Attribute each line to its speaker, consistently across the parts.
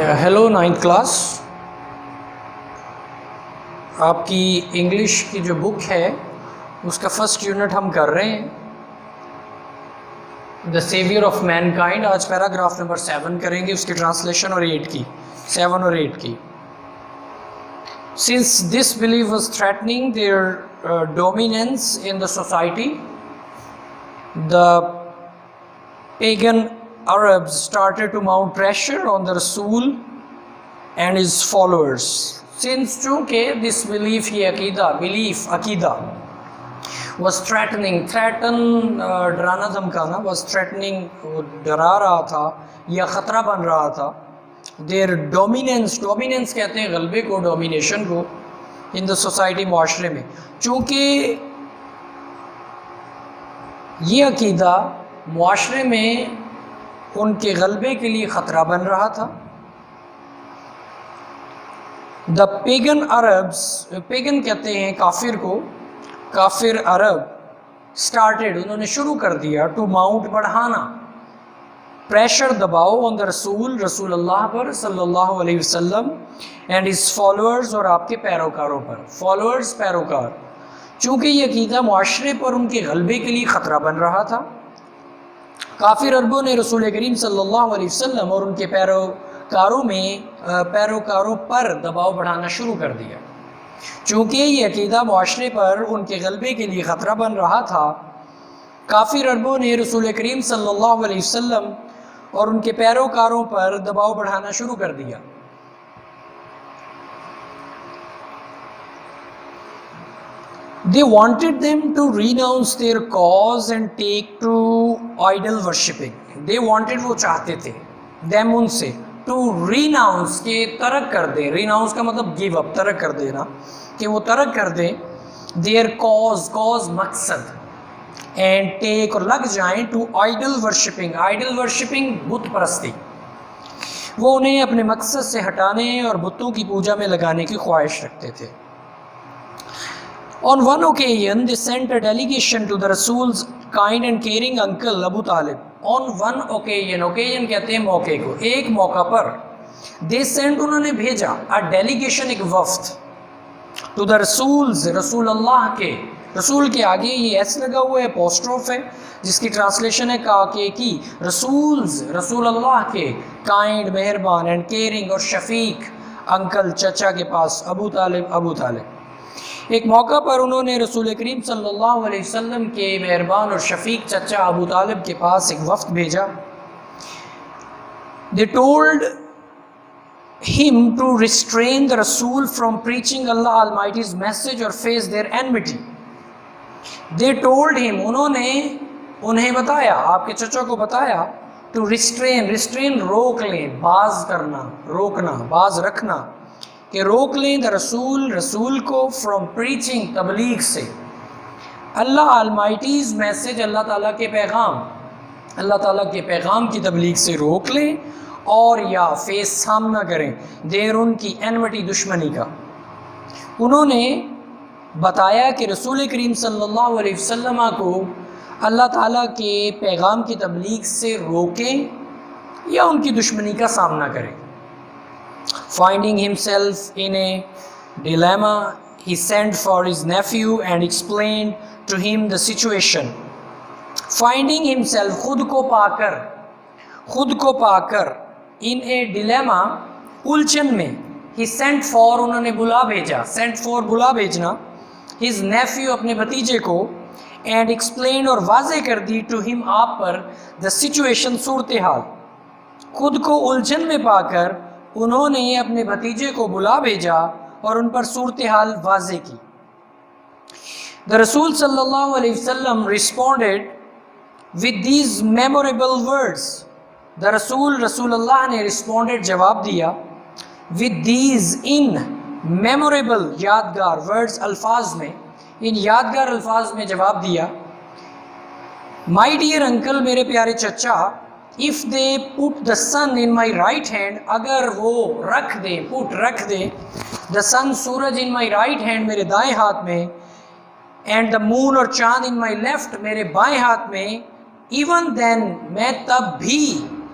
Speaker 1: Hello ninth class, آپ کی English کی جو بک ہے اس کا فرسٹ یونٹ ہم کر رہے ہیں، دا سیویئر آف مین کائنڈ۔ آج پیراگراف نمبر 7 کریں گے، اس کی ٹرانسلیشن اور 8 کی 7 اور 8 کی۔ Since this belief was threatening their dominance in the society, the pagan Arabs started to mount pressure on the Rasul and his followers. Since چونکہ this belief یہ عقیدہ was threatening، ڈرانا دھمکانا، was threatening، وہ ڈرا رہا تھا یا خطرہ بن رہا تھا، their dominance کہتے ہیں غلبے کو، ڈومینیشن کو، in the society، معاشرے میں۔ چونکہ یہ عقیدہ معاشرے میں ان کے غلبے کے لیے خطرہ بن رہا تھا، دا پیگن عربس، پیگن کہتے ہیں کافر کو، کافر عرب، اسٹارٹیڈ، انہوں نے شروع کر دیا، ٹو ماؤنٹ، بڑھانا، پریشر، دباؤ، آن دا رسول اللہ پر صلی اللہ علیہ وسلم، اینڈ ہز فالوورز، اور آپ کے پیروکاروں پر، فالوورز، پیروکار۔ چونکہ یہ عقیدہ معاشرے پر ان کے غلبے کے لیے خطرہ بن رہا تھا، کافر عربوں نے رسول کریم صلی اللہ علیہ وسلم اور ان کے پیروکاروں پر دباؤ بڑھانا شروع کر دیا۔ چونکہ یہ عقیدہ معاشرے پر ان کے غلبے کے لیے خطرہ بن رہا تھا، کافر عربوں نے رسول کریم صلی اللہ علیہ وسلم اور ان کے پیروکاروں پر دباؤ بڑھانا شروع کر دیا۔ They wanted them to renounce their cause and take to idol worshipping. They wanted، وہ چاہتے تھے، them، ان سے، to renounce، کہ ترک کر دیں، renounce کا مطلب give up، ترک کر دینا، کہ وہ ترک کر دیں، their cause، مقصد، and take، اور لگ جائیں، to idol worshipping، بت پرستی، وہ انہیں اپنے مقصد سے ہٹانے اور بتوں کی پوجا میں لگانے کی خواہش رکھتے تھے۔ On one occasion, they sent a delegation to the Rasul's kind and caring uncle Abu Talib. On one occasion کہتے ہیں موقع کو، ایک موقع پر، they sent، انہوں نے بھیجا، a delegation، ایک وفد، to the Rasul's، رسول اللہ کے، رسول کے آگے یہ ایس لگا ہوا ہے، apostrophe ہے، جس کی ٹرانسلیشن ہے کاکے کی، رسول اللہ کے، kind، مہربان، and caring، اور شفیق، انکل، چچا کے پاس، ابو طالب۔ ایک موقع پر انہوں نے رسول کریم صلی اللہ علیہ وسلم کے مہربان اور شفیق چچا ابو طالب کے پاس ایک وفد بھیجا۔ They told him to restrain the Rasul from preaching Allah Almighty's message or face their enmity. They told him، انہیں بتایا، آپ کے چچا کو بتایا، to restrain، روک لیں، باز کرنا، روکنا، باز رکھنا، کہ روک لیں دا رسول کو فرام پریچنگ، تبلیغ سے، اللہ آلمائٹیز میسج، اللہ تعالیٰ کے پیغام کی تبلیغ سے روک لیں، اور یا فیس سامنا کریں، دیر، ان کی انمٹی، دشمنی کا۔ انہوں نے بتایا کہ رسول کریم صلی اللہ علیہ وسلم کو اللہ تعالیٰ کے پیغام کی تبلیغ سے روکیں یا ان کی دشمنی کا سامنا کریں۔ Finding himself in a dilemma, he sent for his nephew and explained to him the situation. Finding himself، خود کو پا کر، in a dilemma، الجھن میں، he sent for، انہوں نے بلا بھیجا، sent for، بلا بھیجنا، his nephew، اپنے بھتیجے کو، and explained، اور واضح کر دی، to him، آپ پر، the situation، صورتحال، خود کو الجھن میں پا کر انہوں نے اپنے بھتیجے کو بلا بھیجا اور ان پر صورتحال واضح کی۔ The Rasul صلی اللہ علیہ وسلم responded with these memorable words. The رسول اللہ نے responded، جواب دیا، with these، in memorable، یادگار، words، الفاظ میں، ان یادگار الفاظ میں جواب دیا، my dear uncle، میرے پیارے چچا، if they put the sun in my right hand، اگر وہ رکھ دیں the sun، سورج، in my right hand، میرے دائیں ہاتھ میں، and the moon، اور چاند، in my left، میرے بائیں ہاتھ میں، even then، میں تب بھی،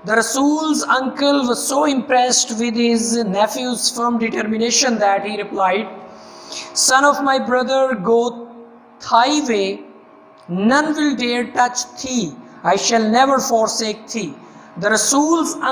Speaker 1: The Rasul's uncle was so impressed with his nephew's firm determination that he replied, "Son of my brother, go thy way, none will dare touch thee, I shall never forsake thee." The Rasul's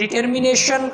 Speaker 1: determination,